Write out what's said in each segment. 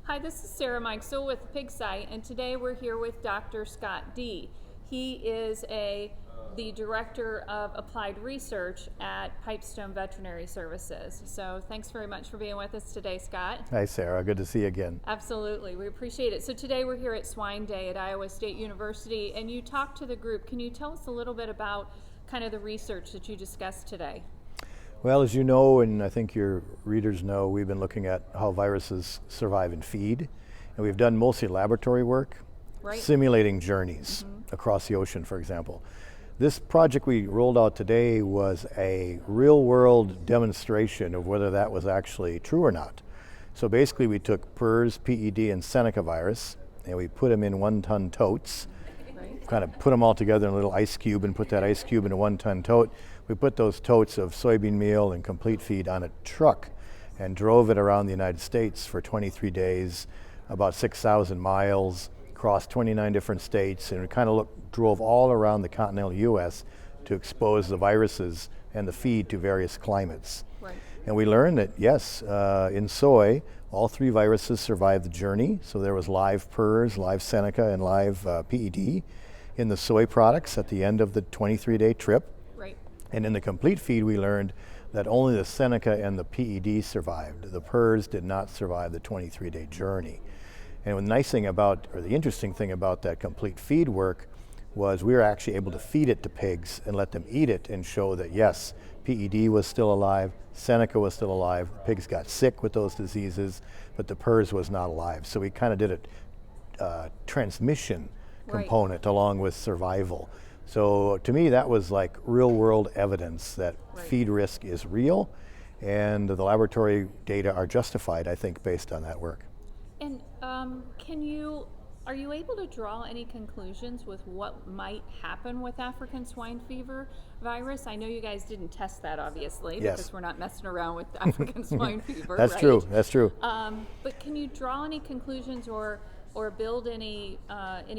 Hi, this is Sarah Mikesell with Pigsite, and today we're here with Dr. Scott D. He is the Director of Applied Research at Pipestone Veterinary Services. So thanks very much for being with us today, Scott. Hi, Sarah. Good to see you again. Absolutely. We appreciate it. So today we're here at Swine Day at Iowa State University, and you talked to the group. Can you tell us a little bit about kind of the research that you discussed today? Well, as you know, and I think your readers know, we've been looking at how viruses survive in feed. And we've done mostly laboratory work, simulating journeys across the ocean, for example. This project we rolled out today was a real-world demonstration of whether that was actually true or not. So basically we took PRRS, PED, and Senecavirus, and we put them in 1-ton totes, kind of put them all together in a little ice cube and put that ice cube in a 1-ton tote. We put those totes of soybean meal and complete feed on a truck and drove it around the United States for 23 days, about 6,000 miles, crossed 29 different states, and we kind of drove all around the continental U.S. to expose the viruses and the feed to various climates. Right. And we learned that, yes, in soy, all three viruses survived the journey. So there was live PRRS, live Seneca, and live PED in the soy products at the end of the 23-day trip. Right. And in the complete feed, we learned that only the Seneca and the PED survived. The PRRS did not survive the 23-day journey. And the nice thing about, or the interesting thing about that complete feed work was we were actually able to feed it to pigs and let them eat it and show that, yes, PED was still alive, Seneca was still alive, pigs got sick with those diseases, but the PRRS was not alive. So we kind of did a transmission component along with survival. So to me, that was like real world evidence that feed risk is real, and the laboratory data are justified, I think, based on that work. And are you able to draw any conclusions with what might happen with African swine fever virus? I know you guys didn't test that, obviously, because we're not messing around with African swine fever. That's true. That's true. But can you draw any conclusions or build any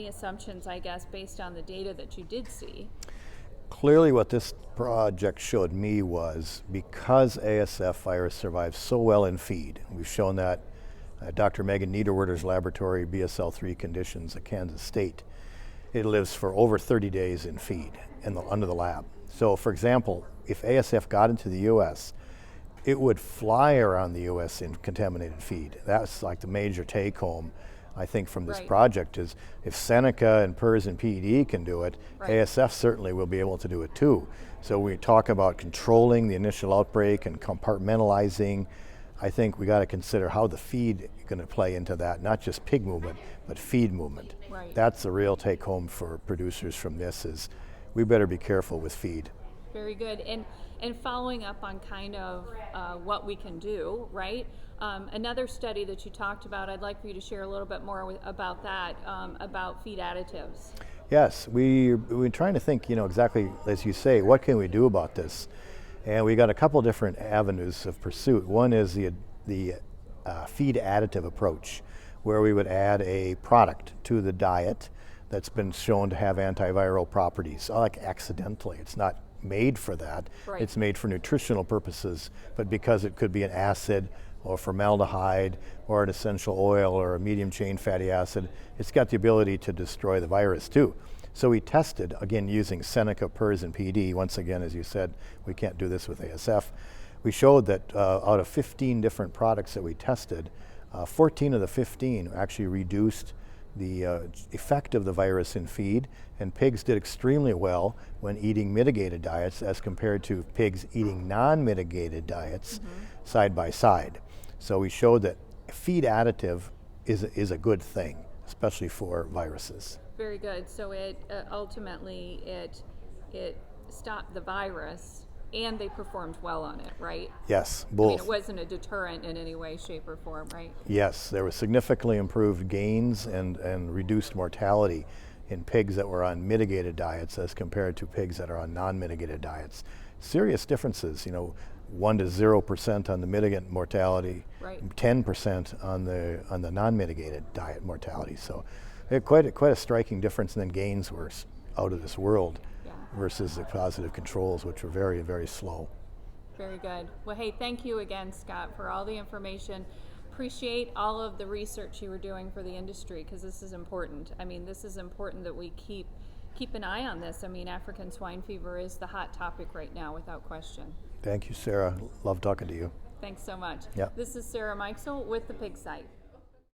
assumptions, I guess, based on the data that you did see? Clearly what this project showed me was because ASF virus survives so well in feed, we've shown that Dr. Megan Niederwerder's laboratory, BSL-3 conditions at Kansas State, it lives for over 30 days in feed under the lab. So for example, if ASF got into the US, it would fly around the US in contaminated feed. That's like the major take home, I think, from this project is if Seneca and PRRS and PED can do it, ASF certainly will be able to do it too. So we talk about controlling the initial outbreak and compartmentalizing. I think we got to consider how the feed is going to play into that, not just pig movement, but feed movement. Right. That's the real take home for producers from this is we better be careful with feed. Very good. And following up on kind of what we can do, right? Another study that you talked about, I'd like for you to share a little bit more about that, about feed additives. Yes, we're trying to think, exactly as you say, what can we do about this? And we got a couple different avenues of pursuit. One is the feed additive approach, where we would add a product to the diet that's been shown to have antiviral properties, like accidentally. It's not made for that. It's made for nutritional purposes, but because it could be an acid or formaldehyde or an essential oil or a medium chain fatty acid, it's got the ability to destroy the virus too. So we tested, again, using Seneca, PRRS, and PED. Once again, as you said, we can't do this with ASF. We showed that out of 15 different products that we tested, 14 of the 15 actually reduced the effect of the virus in feed, and pigs did extremely well when eating mitigated diets as compared to pigs eating non-mitigated diets side by side. So we showed that feed additive is a good thing, especially for viruses. Very good. So it ultimately it stopped the virus, and they performed well on it, right? Yes, both. I mean, it wasn't a deterrent in any way, shape, or form, right? Yes, there were significantly improved gains and reduced mortality in pigs that were on mitigated diets as compared to pigs that are on non-mitigated diets. Serious differences, 1 to 0% on the mitigant mortality, 10% on the non-mitigated diet mortality. So quite a striking difference, and then gains were out of this world versus the positive controls, which were very, very slow. Very good. Well, hey, thank you again, Scott, for all the information. appreciate all of the research you were doing for the industry, because this is important. I mean, this is important that we keep an eye on this. I mean, African swine fever is the hot topic right now, without question. Thank you, Sarah. Love talking to you. Thanks so much. Yep. This is Sarah Mikesell with the Pig Site.